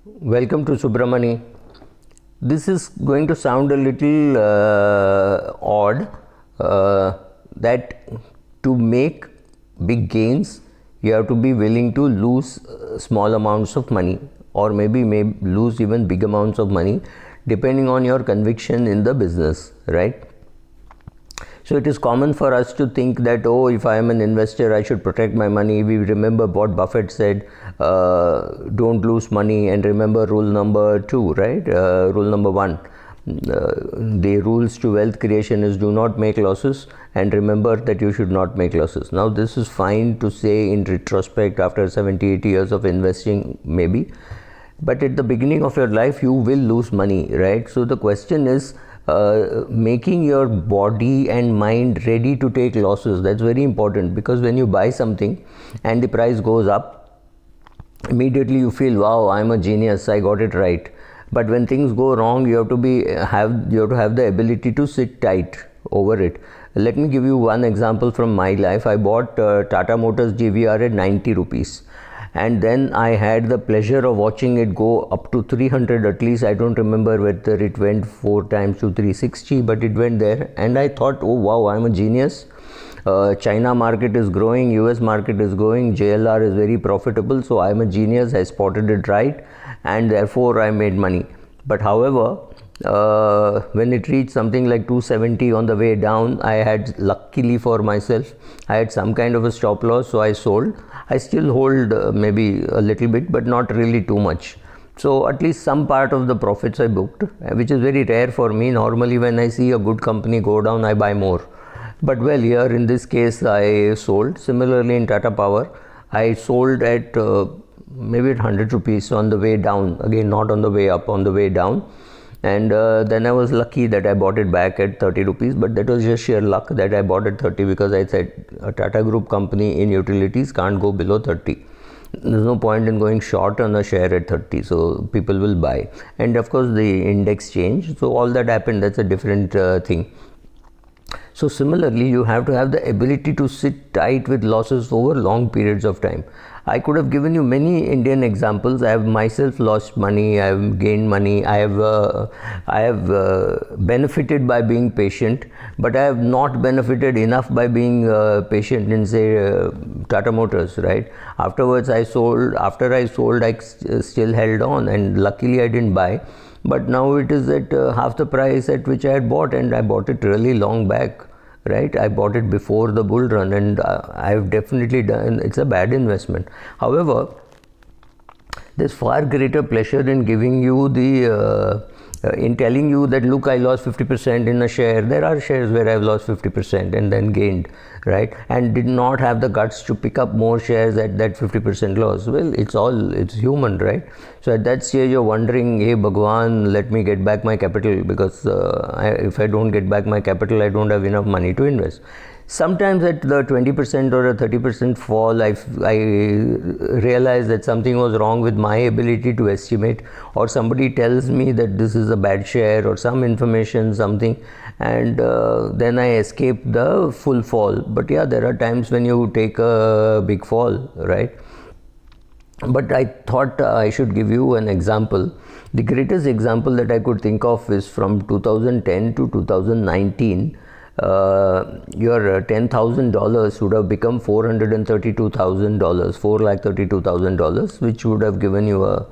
Welcome to Subramani. This is going to sound a little odd that to make big gains you have to be willing to lose small amounts of money, or maybe lose even big amounts of money depending on your conviction in the business, right? So it is common for us to think that, oh, if I am an investor, I should protect my money. We remember what Buffett said, don't lose money, and remember rule number 2, right? Rule number 1. The rules to wealth creation is do not make losses, and remember that you should not make losses. Now this is fine to say in retrospect after 70-80 years of investing, maybe, but at the beginning of your life you will lose money, right? So the question is, making your body and mind ready to take losses. That's very important, because when you buy something and the price goes up, immediately you feel, wow, I'm a genius, I got it right. But when things go wrong, you have to have the ability to sit tight over it. Let me give you one example from my life. I bought Tata Motors GVR at 90 rupees. And then I had the pleasure of watching it go up to 300 at least. I don't remember whether it went 4 times to 360, but it went there. And I thought, oh wow, I'm a genius. China market is growing, US market is growing, JLR is very profitable, so I'm a genius. I spotted it right, and therefore I made money. But however, when it reached something like 270 on the way down, I had, luckily for myself, I had some kind of a stop loss, so I sold. I still hold maybe a little bit, but not really too much. So at least some part of the profits I booked, which is very rare for me. Normally when I see a good company go down, I buy more. But well, here in this case I sold. Similarly in Tata Power, I sold at maybe at 100 rupees on the way down, again not on the way up, on the way down. And then I was lucky that I bought it back at 30 rupees, but that was just sheer luck that I bought at 30, because I said a Tata Group company in utilities can't go below 30. There's no point in going short on a share at 30, so people will buy. And of course the index changed, so all that happened, that's a different thing. So similarly, you have to have the ability to sit tight with losses over long periods of time. I could have given you many Indian examples. I have myself lost money, I have gained money, I have benefited by being patient, but I have not benefited enough by being patient in, say, Tata Motors, right? Afterwards I sold, after I sold, I still held on, and luckily I didn't buy. But now it is at half the price at which I had bought, and I bought it really long back, right? I bought it before the bull run, and I've definitely done, it's a bad investment. However, there's far greater pleasure in giving you the in telling you that, look, I lost 50% in a share. There are shares where I've lost 50% and then gained, right? And did not have the guts to pick up more shares at that 50% loss. Well, it's human, right? So at that stage you're wondering, hey Bhagwan, let me get back my capital, because if I don't get back my capital, I don't have enough money to invest. Sometimes at the 20% or a 30% fall, I realize that something was wrong with my ability to estimate, or somebody tells me that this is a bad share, or some information, something, and then I escape the full fall. But yeah, there are times when you take a big fall, right? But I thought I should give you an example. The greatest example that I could think of is from 2010 to 2019. Your $10,000 would have become $432,000, $432,000, which would have given you a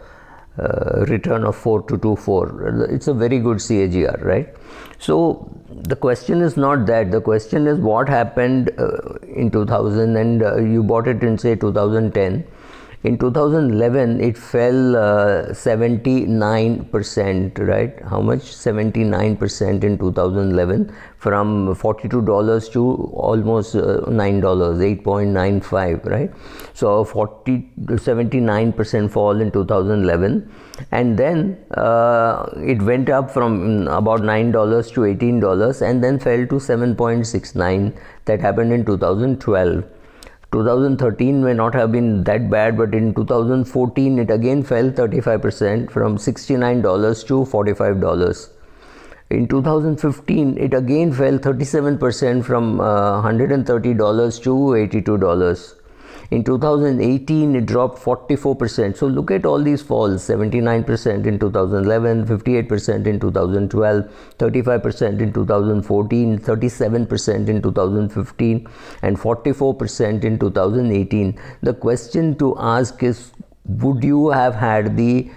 return of 4224. It's a very good CAGR, right? So the question is not that. The question is what happened in 2000, and you bought it in, say, 2010. In 2011, it fell 79%, right? How much? 79% in 2011, from $42 to almost $9, 8.95, right? So 79% fall in 2011, and then it went up from about $9 to $18, and then fell to 7.69. That happened in 2012. 2013 may not have been that bad, but in 2014 it again fell 35%, from $69 to $45. In 2015 it again fell 37%, from $130 to $82. In 2018, it dropped 44%. So look at all these falls: 79% in 2011, 58% in 2012, 35% in 2014, 37% in 2015, and 44% in 2018. The question to ask is, would you have had the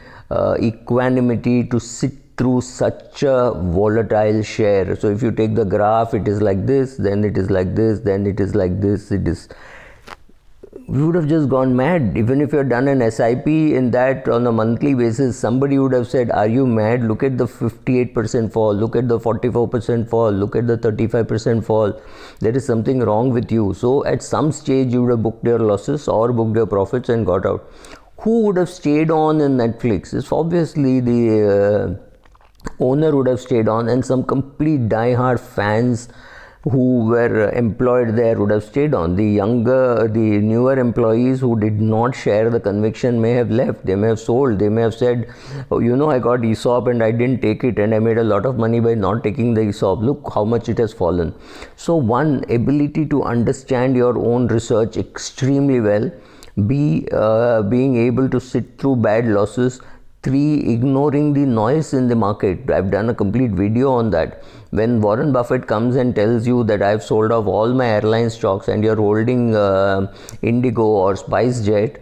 equanimity to sit through such a volatile share? So if you take the graph, it is like this, then it is like this, then it is like this. We would have just gone mad. Even if you had done an SIP in that on a monthly basis, somebody would have said, are you mad? Look at the 58% fall, look at the 44% fall, look at the 35% fall. There is something wrong with you. So at some stage you would have booked your losses or booked your profits and got out. Who would have stayed on in Netflix? It's obviously the owner would have stayed on, and some complete die-hard fans who were employed there would have stayed on. The newer employees who did not share the conviction may have left. They may have sold. They may have said, oh, you know, I got ESOP and I didn't take it, and I made a lot of money by not taking the ESOP. Look how much it has fallen. So one, ability to understand your own research extremely well. Being able to sit through bad losses. 3, ignoring the noise in the market. I've done a complete video on that. When Warren Buffett comes and tells you that I've sold off all my airline stocks and you're holding Indigo or SpiceJet,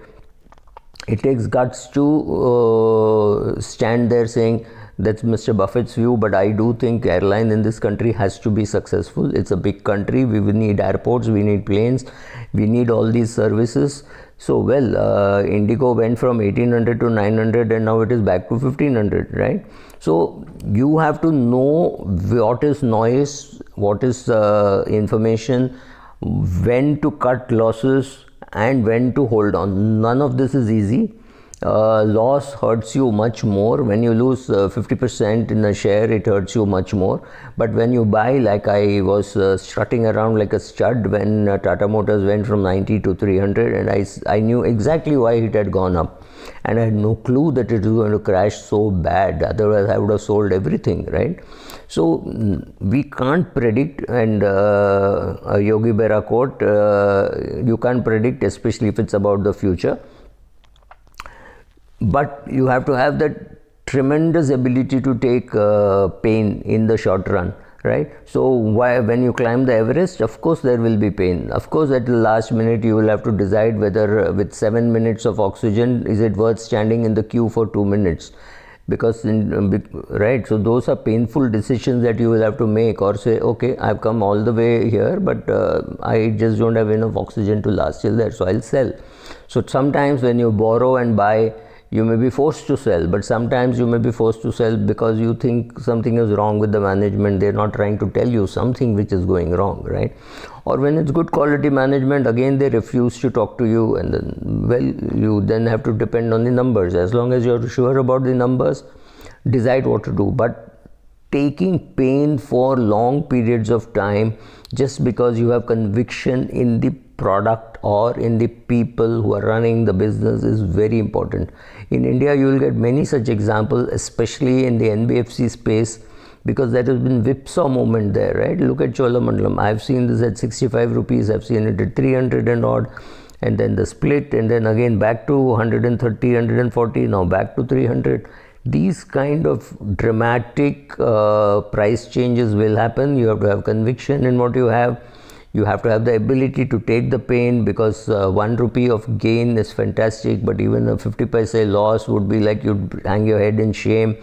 it takes guts to stand there saying, that's Mr. Buffett's view, but I do think airline in this country has to be successful. It's a big country. We will need airports, we need planes, we need all these services. So, well, Indigo went from 1800 to 900 and now it is back to 1500, right? So, you have to know what is noise, what is information, when to cut losses and when to hold on. None of this is easy. Loss hurts you much more. When you lose 50% in a share, it hurts you much more. But when you buy, like I was strutting around like a stud when Tata Motors went from 90 to 300, and I knew exactly why it had gone up, and I had no clue that it was going to crash so bad. Otherwise I would have sold everything, right? So we can't predict, and a Yogi Berra quote, you can't predict, especially if it's about the future. But you have to have that tremendous ability to take pain in the short run, right? So when you climb the Everest, of course there will be pain. Of course at the last minute you will have to decide whether with 7 minutes of oxygen, is it worth standing in the queue for 2 minutes? Because right, so those are painful decisions that you will have to make, or say, okay, I've come all the way here, but I just don't have enough oxygen to last till there, so I'll sell. So sometimes when you borrow and buy, you may be forced to sell, but sometimes you may be forced to sell because you think something is wrong with the management. They're not trying to tell you something which is going wrong, right? Or when it's good quality management, again they refuse to talk to you, and then, well, you then have to depend on the numbers. As long as you're sure about the numbers, decide what to do. But taking pain for long periods of time just because you have conviction in the product or in the people who are running the business is very important. In India, you will get many such examples, especially in the NBFC space, because there has been whipsaw moment there, right? Look at Cholamandalam. I've seen this at 65 rupees, I've seen it at 300 and odd, and then the split, and then again back to 130, 140, now back to 300. These kind of dramatic price changes will happen. You have to have conviction in what you have. You have to have the ability to take the pain, because 1 rupee of gain is fantastic, but even a 50 paise loss would be like you'd hang your head in shame.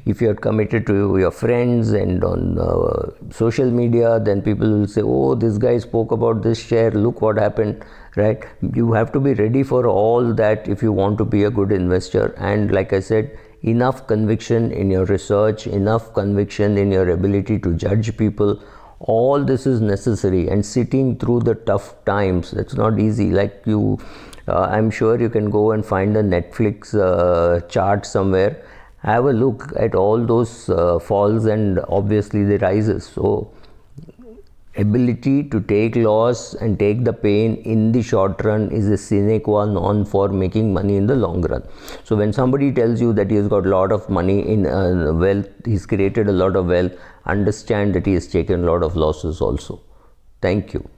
If you're committed to your friends and on social media, then people will say, oh, this guy spoke about this share, look what happened, right? You have to be ready for all that if you want to be a good investor. And like I said, enough conviction in your research, enough conviction in your ability to judge people. All this is necessary, and sitting through the tough times, that's not easy. Like I'm sure you can go and find a Netflix chart somewhere, have a look at all those falls and obviously the rises. So ability to take loss and take the pain in the short run is a sine qua non for making money in the long run. So when somebody tells you that he has got a lot of money in wealth, he's created a lot of wealth, understand that he has taken a lot of losses also. Thank you.